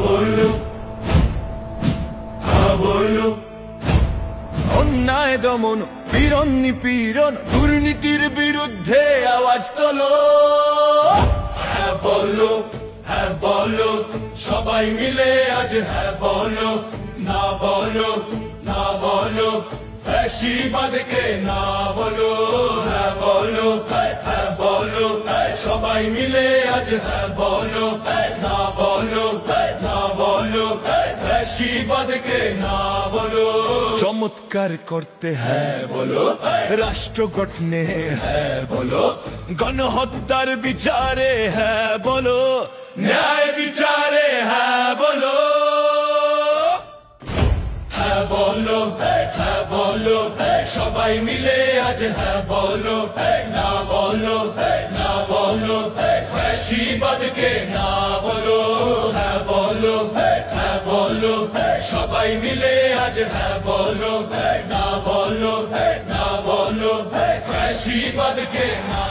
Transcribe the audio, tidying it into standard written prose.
বলো, হ্যাঁ বলো। অন্যায় দমন, পীড়ন নিপীড়ন, দুর্নীতির বিরুদ্ধে আওয়াজ তোলো। হ্যাঁ বলো, হ্যাঁ বলো, সবাই মিলে আজ হ্যাঁ বলো। না বলো, না বলো, ফ্যাসিবাদকে না বলো। হ্যাঁ বলো, হ্যাঁ বলো, সবাই মিলে আজ হ্যাঁ বলো। না বলো, না বলো, ফ্যাসিবাদকে না বলো। চমৎকার করতে হ্যাঁ বলো, রাষ্ট্র গঠনে হ্যাঁ বলো, গণহত্যার বিচারে হ্যাঁ বলো, ন্যায় বিচারে হ্যাঁ বলো। হ্যাঁ বলো, হ্যাঁ বলো, সবাই মিলে আজ হ্যাঁ বলো। না বলো, না বলো, ফ্যাসিবাদকে না বলো। হ্যাঁ বলো, হ্যাঁ বলো, সবাই মিলে আজ হ্যাঁ বলো। না বলো, না বলো, ফ্যাসিবাদকে না